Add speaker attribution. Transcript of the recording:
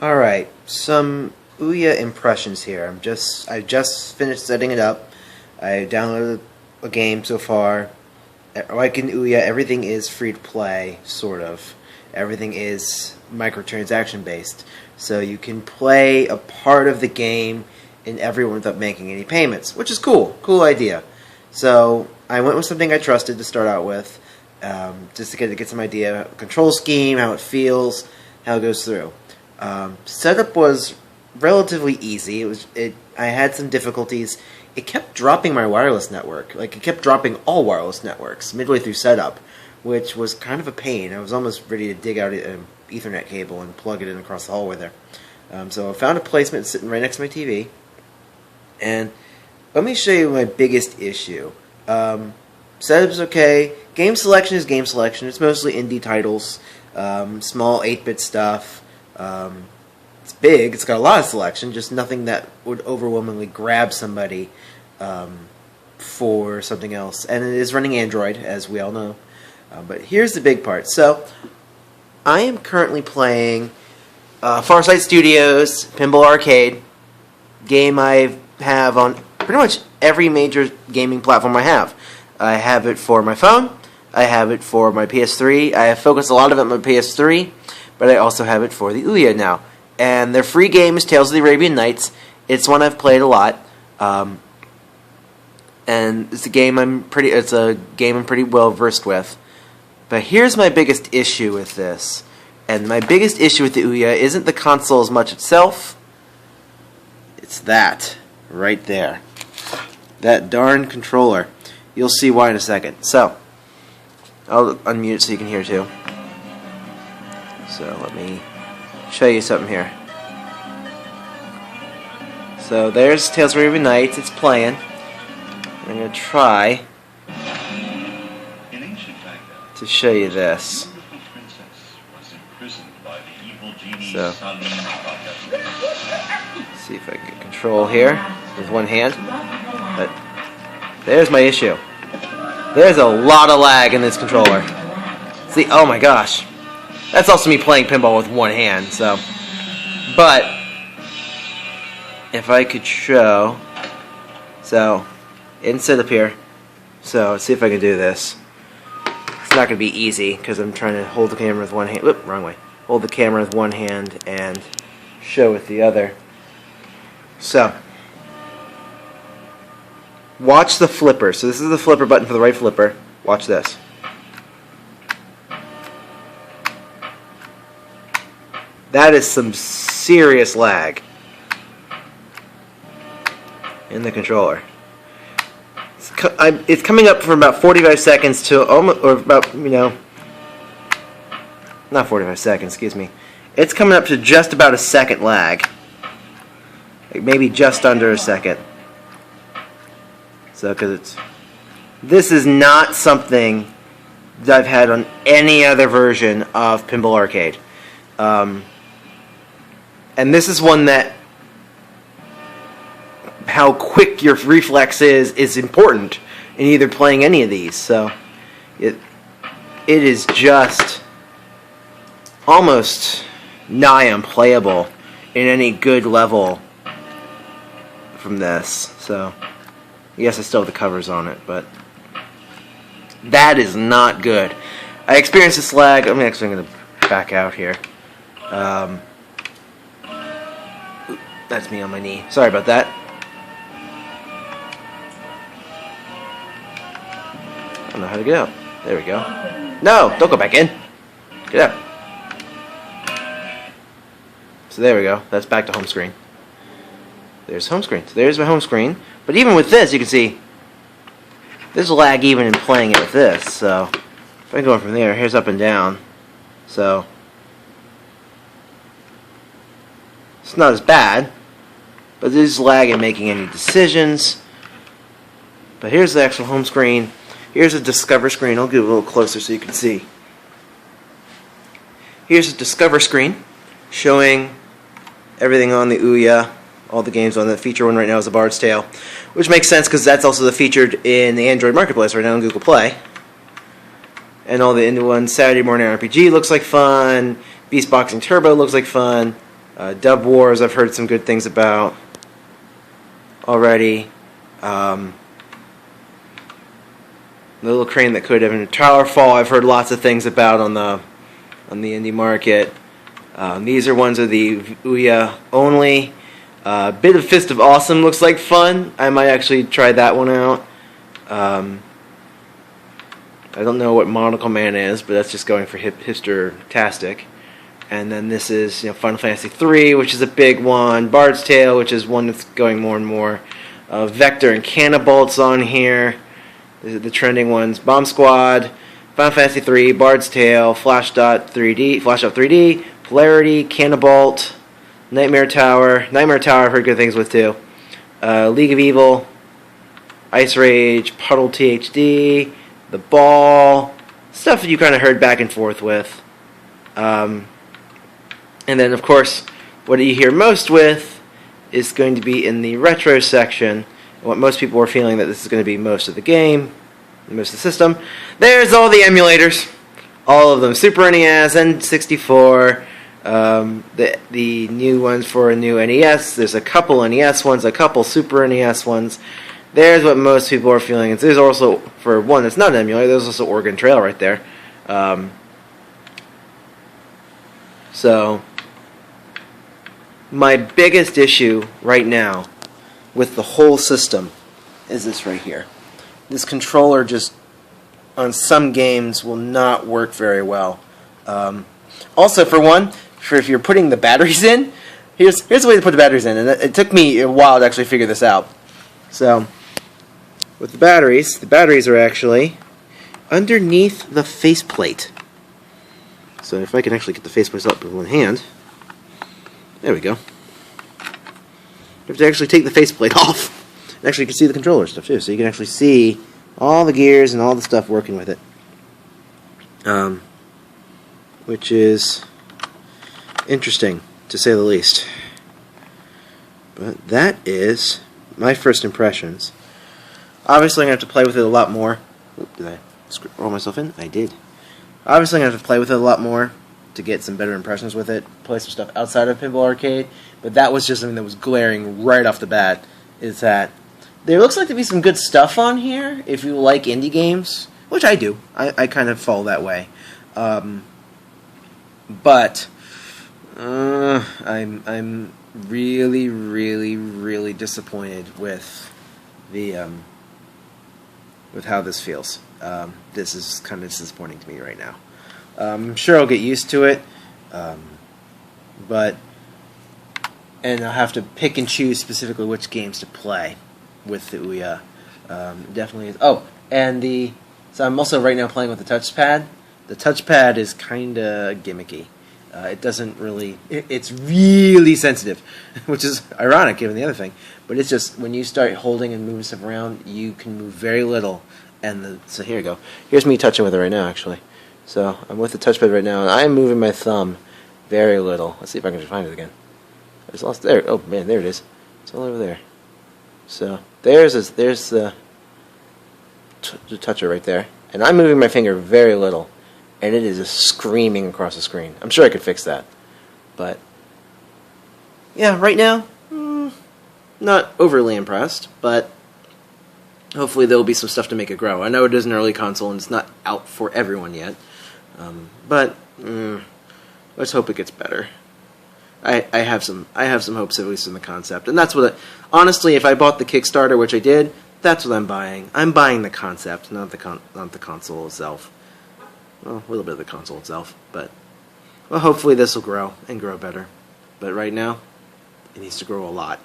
Speaker 1: Alright, some Ouya impressions here. I just finished setting it up. I downloaded a game so far. Like in Ouya, everything is free to play, sort of. Everything is microtransaction based. So you can play a part of the game in everyone without making any payments, which is cool. Cool idea. So I went with something I trusted to start out with, just to get some idea of control scheme, how it feels, how it goes through. Setup was relatively easy. I had some difficulties. It kept dropping my wireless network. Like, it kept dropping all wireless networks midway through setup, which was kind of a pain. I was almost ready to dig out an Ethernet cable and plug it in across the hallway there. So I found a placement sitting right next to my TV. And let me show you my biggest issue. Setup's okay. Game selection is game selection. It's mostly indie titles, small 8-bit stuff. It's big. It's got a lot of selection, just nothing that would overwhelmingly grab somebody for something else. And it is running Android, as we all know. But here's the big part. So, I am currently playing Farsight Studios Pinball Arcade, game I have on pretty much every major gaming platform I have. I have it for my phone. I have it for my PS3. I have focused a lot of it on my PS3, but I also have it for the Ouya now. And their free game is Tales of the Arabian Nights. It's one I've played a lot, and it's a game I'm pretty well versed with. But here's my biggest issue with this, and my biggest issue with the Ouya isn't the console as much itself. It's that right there, that darn controller. You'll see why in a second. So I'll unmute it so you can hear too. So let me show you something here. So there's Tales of the Arabian Nights. It's playing. I'm going to try to show you this. So, see if I can get control here with one hand. But there's my issue. There's a lot of lag in this controller. See, oh my gosh. That's also me playing pinball with one hand, so. But, if I could show. So, in setup here. So, let's see if I can do this. It's not going to be easy, because I'm trying to hold the camera with one hand. Whoop, wrong way. Hold the camera with one hand and show with the other. So, watch the flipper. So this is the flipper button for the right flipper. Watch this. That is some serious lag in the controller. It's coming up from about 45 seconds to almost, or about, not 45 seconds, excuse me. It's coming up to just about a second lag. Like maybe just under a second. So, because this is not something that I've had on any other version of Pinball Arcade. And this is one that how quick your reflex is important in either playing any of these. So, it is just almost nigh unplayable in any good level from this. So, yes, I still have the covers on it, but that is not good. I experienced this lag. I'm actually going to back out here. That's me on my knee. Sorry about that. I don't know how to get out. There we go. No, don't go back in. Get out. So there we go. That's back to home screen. There's home screen. So there's my home screen. But even with this, you can see there's lag even in playing it with this. So if I go from there, here's up and down. So it's not as bad, but there's lag in making any decisions. But here's the actual home screen. Here's a Discover screen. I'll get a little closer so you can see. Here's a Discover screen showing everything on the Ouya, all the games on the feature one right now is The Bard's Tale, which makes sense because that's also the featured in the Android Marketplace right now on Google Play. And all the indie ones, Saturday Morning RPG looks like fun, Beast Boxing Turbo looks like fun, Dub Wars, I've heard some good things about already. The Little Crane That Could Have been Towerfall, I've heard lots of things about on the indie market. These are ones of the Ouya only. Bit of Fist of Awesome looks like fun. I might actually try that one out. I don't know what Monocle Man is, but that's just going for hipster-tastic. And then this is Final Fantasy III, which is a big one. Bard's Tale, which is one that's going more and more. Vector and Cannabolt's on here. These are the trending ones. Bomb Squad, Final Fantasy III, Bard's Tale, Flash Dot 3D, Polarity, Cannabolt, Nightmare Tower. Nightmare Tower I've heard good things with too. League of Evil, Ice Rage, Puddle THD, The Ball, stuff that you kind of heard back and forth with. And then, of course, what you hear most with is going to be in the retro section. What most people are feeling that this is going to be most of the game, most of the system. There's all the emulators, all of them. Super NES, N64, the new ones for a new NES. There's a couple NES ones, a couple Super NES ones. There's what most people are feeling. There's also, for one that's not an emulator, there's also Oregon Trail right there. So, my biggest issue right now with the whole system is this right here. This controller just, on some games, will not work very well. Also, for one, if you're putting the batteries in, here's the way to put the batteries in, and it took me a while to actually figure this out. So, with the batteries are actually underneath the faceplate. So if I can actually get the faceplate up with one hand, there we go. You have to actually take the faceplate off. And actually, you can see the controller stuff too, so you can actually see all the gears and all the stuff working with it. Which is interesting, to say the least. But that is my first impressions. Obviously, I'm going to have to play with it a lot more. Oop, did I roll myself in? I did. Obviously, I'm going to have to play with it a lot more to get some better impressions with it. Play some stuff outside of Pinball Arcade. But that was just something that was glaring right off the bat. Is that there looks like to be some good stuff on here if you like indie games, which I do. I kind of fall that way. But I'm really, really, really disappointed with the with how this feels. This is kind of disappointing to me right now. I'm sure I'll get used to it, and I'll have to pick and choose specifically which games to play with the Ouya. Definitely. So I'm also right now playing with the touchpad. The touchpad is kind of gimmicky. It doesn't really. It's really sensitive, which is ironic given the other thing. But it's just when you start holding and moving stuff around, you can move very little. So here you go. Here's me touching with it right now, actually. So I'm with the touchpad right now, and I'm moving my thumb very little. Let's see if I can find it again. I just lost there. Oh man, there it is. It's all over there. So there's the toucher right there, and I'm moving my finger very little, and it is just screaming across the screen. I'm sure I could fix that, but yeah, right now, not overly impressed, but hopefully there will be some stuff to make it grow. I know it is an early console and it's not out for everyone yet, but let's hope it gets better. I have some hopes, at least in the concept, and that's what. Honestly, if I bought the Kickstarter, which I did, that's what I'm buying. I'm buying the concept, not the console itself. Well, a little bit of the console itself, but well, hopefully this will grow and grow better. But right now, it needs to grow a lot.